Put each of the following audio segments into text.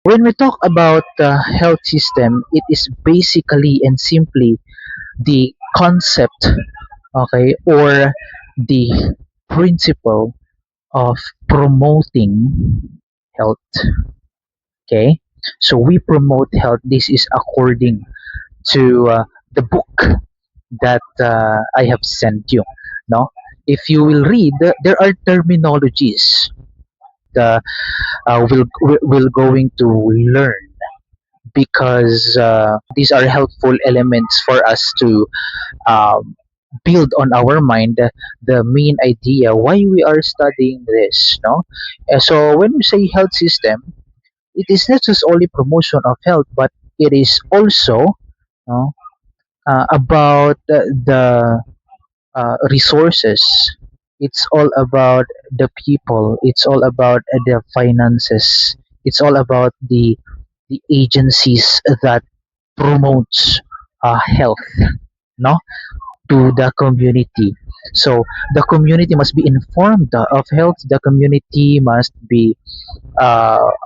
When we talk about the health system, it is basically and simply the concept, okay, or the principle of promoting health. Okay, so we promote health. This is according to the book that I have sent you. No, if you will read, there are terminologies that we're going to learn because these are helpful elements for us to um, build on our mind the main idea why we are studying this. No, so when we say health system, it is not just only promotion of health, but it is also no, about the resources. It's all about the people. It's all about the finances. It's all about the agencies that promotes health, no, to the community. So the community must be informed of health. The community must be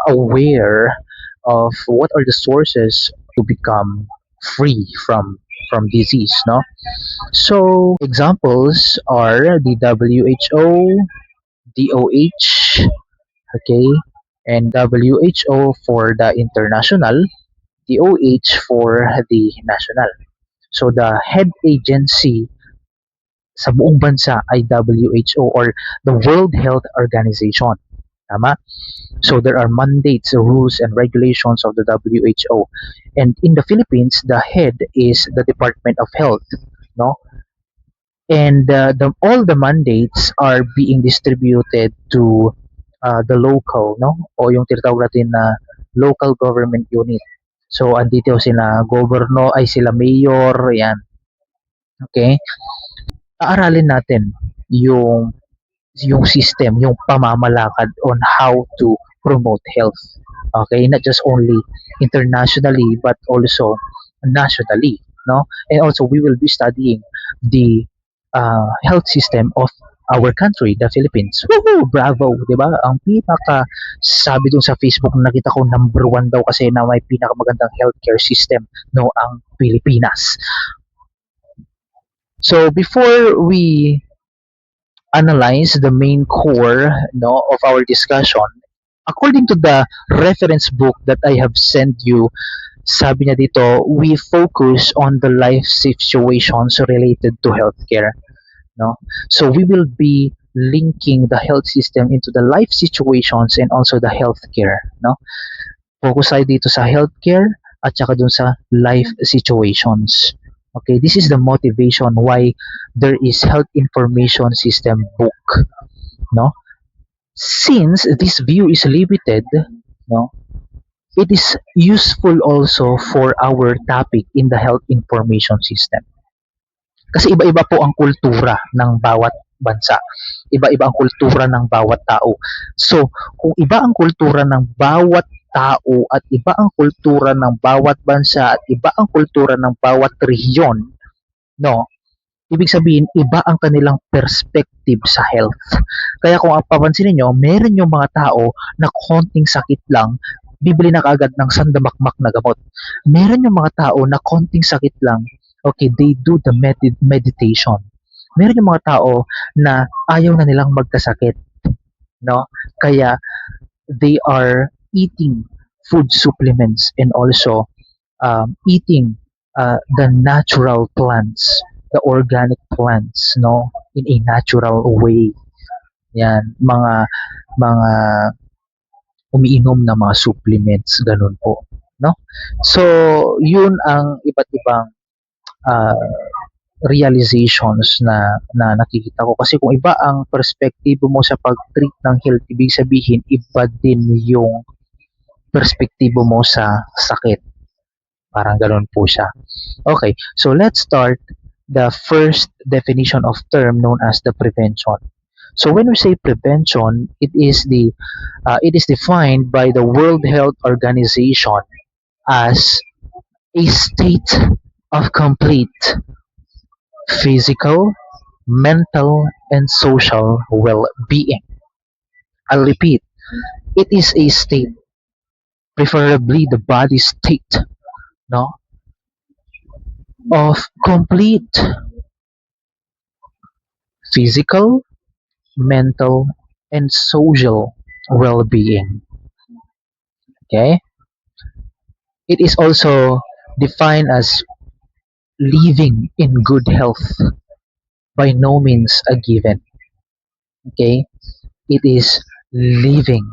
aware of what are the sources to become free from disease, no. So examples are the WHO, DOH, okay, and WHO for the international, DOH for the national. So the head agency sa buong bansa ay WHO or the World Health Organization. Tama? So there are mandates, rules, and regulations of the WHO. And in the Philippines, the head is the Department of Health. No? And all the mandates are being distributed to the local, no, o yung tinatawag natin na local government unit. So andito sila goberno ay sila mayor, yan. Okay, aaralin natin yung system, yung pamamalakad on how to promote health. Okay, not just only internationally but also nationally, no? And also we will be studying the health system of our country, the Philippines. Woohoo! Bravo, 'di ba? Ang pinaka sabi dun sa Facebook na nakita ko number one daw kasi na may pinakamagandang healthcare system no ang Pilipinas. So before we analyze the main core no of our discussion, according to the reference book that I have sent you, sabi niya dito, we focus on the life situations related to healthcare. No? So we will be linking the health system into the life situations and also the healthcare. No? Focus tayo dito sa healthcare at saka dun sa life situations. Okay, this is the motivation why there is health information system book. No? Since this view is limited, no, it is useful also for our topic in the health information system. Kasi iba-iba po ang kultura ng bawat bansa. Iba-iba ang kultura ng bawat tao. So, kung iba ang kultura ng bawat tao at iba ang kultura ng bawat bansa at iba ang kultura ng bawat rehiyon, no? Ibig sabihin, iba ang kanilang perspective sa health. Kaya kung papansinin nyo, meron yung mga tao na konting sakit lang, bibili na kaagad ng sandamakmak na gamot. Meron yung mga tao na konting sakit lang, okay, they do the meditation. Meron yung mga tao na ayaw na nilang magkasakit, no? Kaya they are eating food supplements and also eating the natural plants, the organic plants, no, in a natural way. Yan, mga umiinom ng mga supplements, ganun po, no? So, yun ang iba't ibang uh, realizations na nakikita ko kasi kung iba ang perspektibo mo sa pag-treat ng health, ibig sabihin iba din yung perspektibo mo sa sakit. Parang ganun po siya. Okay, so let's start the first definition of term known as the prevention. So when we say prevention, it is defined by the World Health Organization as a state of complete physical, mental, and social well-being. I'll repeat, it is a state preferably the body state, no, of complete physical, mental, and social well-being. Okay, it is also defined as living in good health, by no means a given. Okay, it is living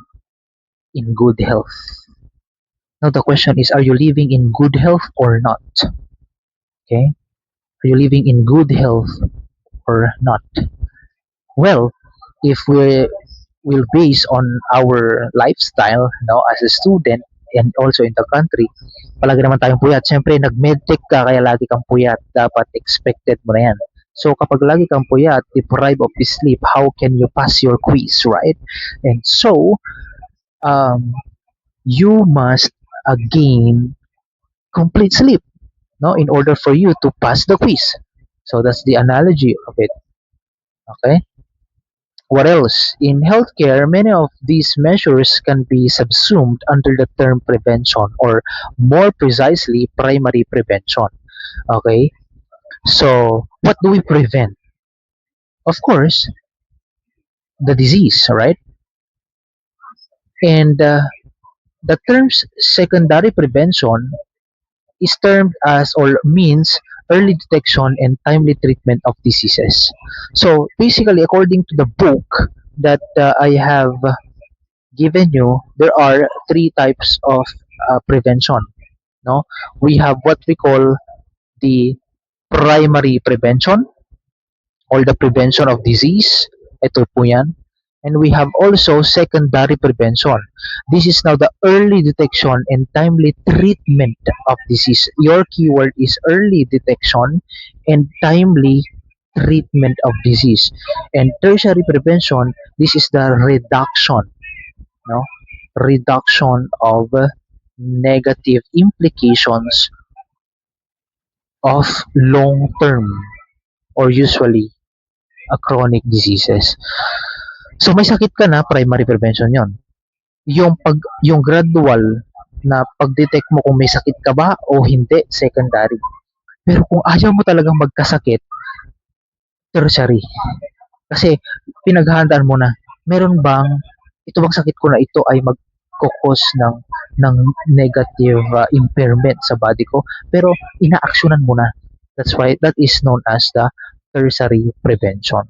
in good health. Now the question is, are you living in good health or not? Okay, are you living in good health or not? Well, if we will base on our lifestyle, no, as a student and also in the country, palagi naman tayong puyat. Siyempre, nag-medtech ka, kaya lagi kang puyat. Dapat expected mo na yan. So, kapag lagi kang puyat, deprived of sleep, how can you pass your quiz, right? And so, um, you must gain complete sleep, no, in order for you to pass the quiz. So, that's the analogy of it. Okay? What else? In healthcare, many of these measures can be subsumed under the term prevention, or more precisely, primary prevention. Okay? So, what do we prevent? Of course, the disease, right? And the terms secondary prevention is termed as, or means, early detection and timely treatment of diseases. So, basically, according to the book that I have given you, there are three types of prevention. No, we have what we call the primary prevention, or the prevention of disease. Ito po yan. And we have also secondary prevention. This is now the early detection and timely treatment of disease. Your keyword is early detection and timely treatment of disease. And tertiary prevention, this is the reduction, no? Reduction of negative implications of long-term, or usually chronic diseases. So may sakit ka na, primary prevention 'yon. Yung gradual na pag-detect mo kung may sakit ka ba o hindi, secondary. Pero kung ayaw mo talagang magkasakit, tertiary. Kasi pinaghahandaan mo na, meron bang ito bang sakit ko na ito ay magko-cause ng negative impairment sa body ko, pero inaaksyonan mo na. That's why that is known as the tertiary prevention.